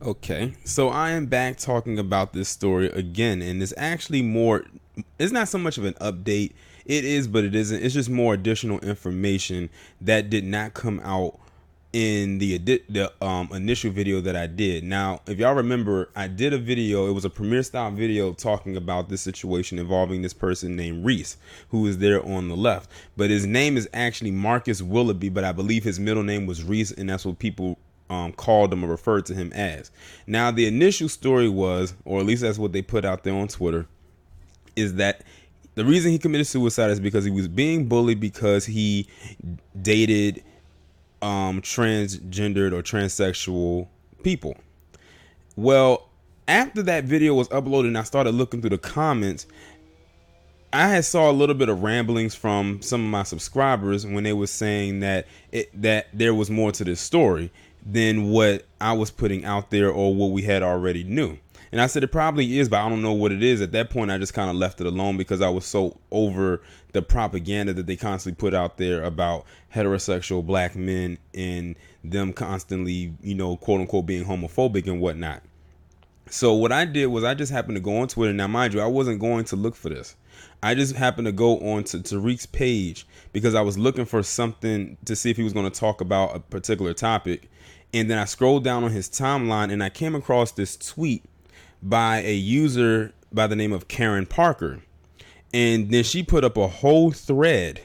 Okay, so I am back talking about this story again, and it's actually more, it's not so much of an update. It is, but it isn't. It's just more additional information that did not come out in the initial video that I did. Now, if y'all remember, I did a video. It was a premiere style video talking about this situation involving this person named Reese, who is there on the left. But his name is actually Marcus Willoughby, but I believe his middle name was Reese, and that's what people called him or referred to him as. Now, the initial story was, or at least that's what they put out there on Twitter, is that the reason he committed suicide is because he was being bullied because he dated transgendered or transsexual people. Well, after that video was uploaded and I started looking through the comments, I had saw a little bit of ramblings from some of my subscribers when they were saying that that there was more to this story than what I was putting out there or what we had already knew. And I said it probably is, but I don't know what it is. At that point, I just kind of left it alone because I was so over the propaganda that they constantly put out there about heterosexual black men and them constantly, quote unquote, being homophobic and whatnot. So what I did was I just happened to go on Twitter. Now, mind you, I wasn't going to look for this. I just happened to go on to Tariq's page because I was looking for something to see if he was going to talk about a particular topic. And then I scrolled down on his timeline and I came across this tweet by a user by the name of Karen Parker. And then she put up a whole thread.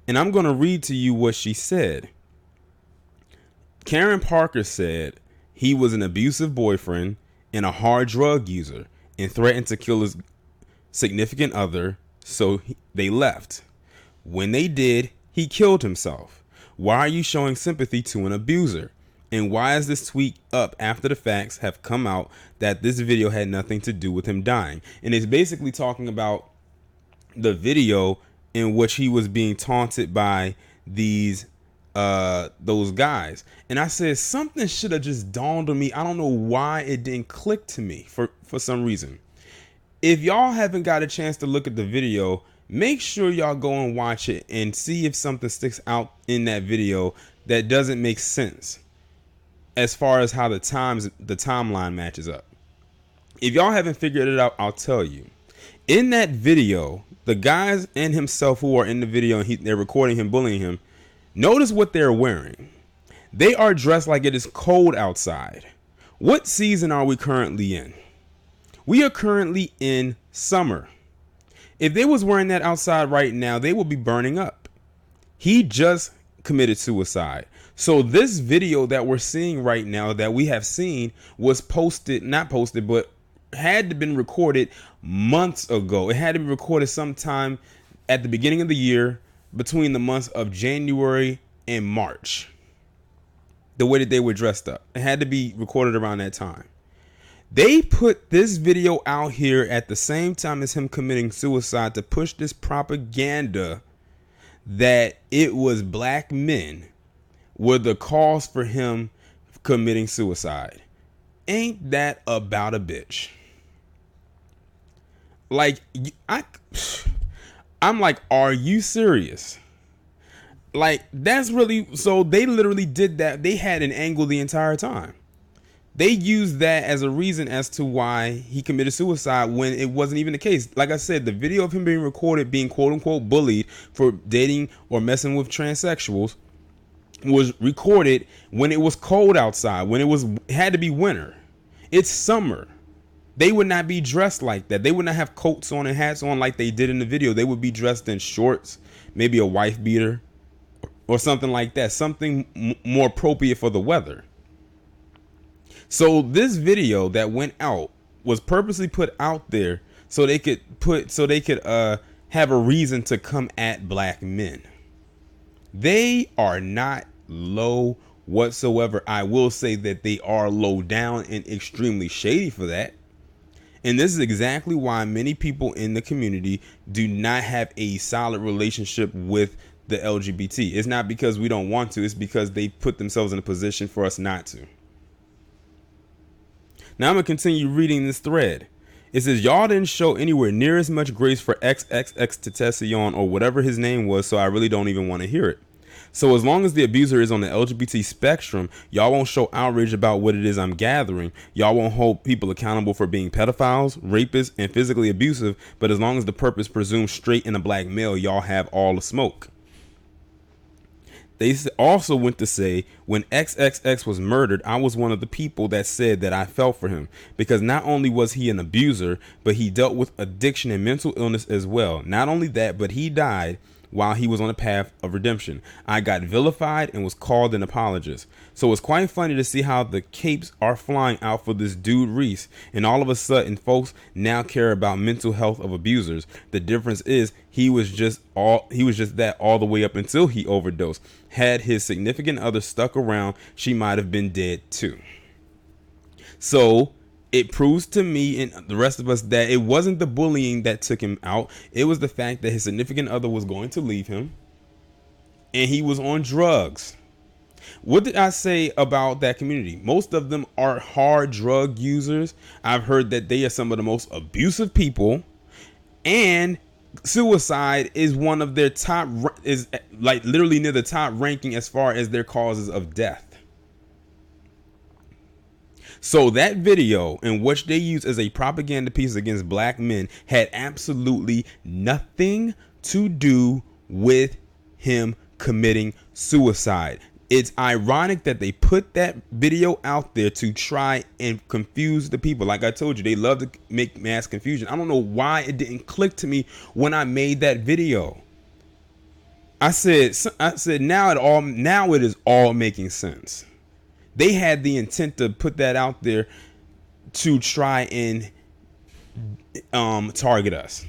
And I'm going to read to you what she said. Karen Parker said he was an abusive boyfriend and a hard drug user and threatened to kill his significant other, so they left. When they did, he killed himself. Why are you showing sympathy to an abuser? And why is this tweet up after the facts have come out that this video had nothing to do with him dying? And it's basically talking about the video in which he was being taunted by those guys. And I said something should have just dawned on me. I don't know why it didn't click to me for some reason. If y'all haven't got a chance to look at the video, make sure y'all go and watch it and see if something sticks out in that video that doesn't make sense as far as how the timeline matches up. If y'all haven't figured it out, I'll tell you. In that video, the guys and himself who are in the video and they're recording him bullying him, notice what they're wearing. They are dressed like it is cold outside. What season are we currently in? We are currently in summer. If they was wearing that outside right now, they would be burning up. He just committed suicide. So this video that we're seeing right now that we have seen was not posted, but had to been recorded months ago. It had to be recorded sometime at the beginning of the year between the months of January and March. The way that they were dressed up. It had to be recorded around that time. They put this video out here at the same time as him committing suicide to push this propaganda that it was black men were the cause for him committing suicide. Ain't that about a bitch? Like, I'm like, are you serious? Like, that's really, so they literally did that. They had an angle the entire time. They used that as a reason as to why he committed suicide when it wasn't even the case. Like I said, the video of him being recorded, being quote unquote bullied for dating or messing with transsexuals was recorded when it was cold outside, when it had to be winter. It's summer. They would not be dressed like that. They would not have coats on and hats on like they did in the video. They would be dressed in shorts, maybe a wife beater or something like that. Something more appropriate for the weather. So this video that went out was purposely put out there so they could have a reason to come at black men. They are not low whatsoever. I will say that they are low down and extremely shady for that. And this is exactly why many people in the community do not have a solid relationship with the LGBT. It's not because we don't want to. It's because they put themselves in a position for us not to. Now I'm going to continue reading this thread. It says, y'all didn't show anywhere near as much grace for XXX Tentacion or whatever his name was, so I really don't even want to hear it. So as long as the abuser is on the LGBT spectrum, y'all won't show outrage about what it is I'm gathering. Y'all won't hold people accountable for being pedophiles, rapists, and physically abusive. But as long as the purpose presumes straight in a black male, y'all have all the smoke. They also went to say, when XXX was murdered, I was one of the people that said that I felt for him, because not only was he an abuser, but he dealt with addiction and mental illness as well. Not only that, but he died while he was on a path of redemption. I got vilified and was called an apologist. So it's quite funny to see how the capes are flying out for this dude Reese, and all of a sudden folks now care about mental health of abusers. The difference is he was just that all the way up until he overdosed. Had his significant other stuck around, she might have been dead too. So it proves to me and the rest of us that it wasn't the bullying that took him out. It was the fact that his significant other was going to leave him and he was on drugs. What did I say about that community? Most of them are hard drug users. I've heard that they are some of the most abusive people, and suicide is one of their top, is like literally near the top ranking as far as their causes of death. So that video, in which they use as a propaganda piece against black men, had absolutely nothing to do with him committing suicide. It's ironic that they put that video out there to try and confuse the people. Like I told you, they love to make mass confusion. I don't know why it didn't click to me when I made that video. I said now it is all making sense. They had the intent to put that out there to try and target us.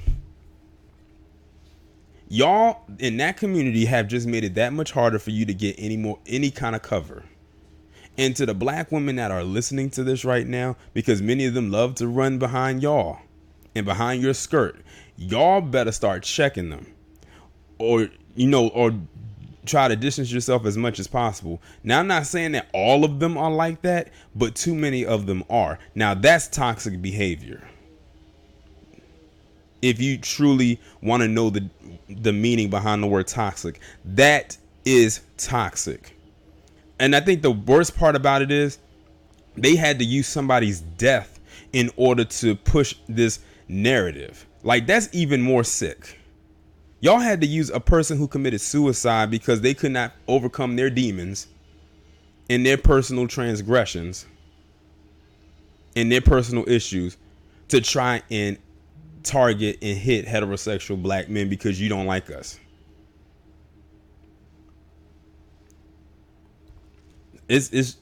Y'all in that community have just made it that much harder for you to get any kind of cover. And to the black women that are listening to this right now, because many of them love to run behind y'all and behind your skirt, y'all better start checking them, or try to distance yourself as much as possible. Now, I'm not saying that all of them are like that, but too many of them are. Now, that's toxic behavior. If you truly want to know the meaning behind the word toxic, that is toxic. And I think the worst part about it is they had to use somebody's death in order to push this narrative. Like, that's even more sick. Y'all had to use a person who committed suicide because they could not overcome their demons and their personal transgressions and their personal issues to try and target and hit heterosexual black men because you don't like us. It's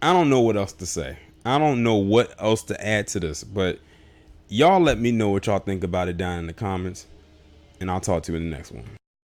I don't know what else to say. I don't know what else to add to this, but y'all let me know what y'all think about it down in the comments. And I'll talk to you in the next one.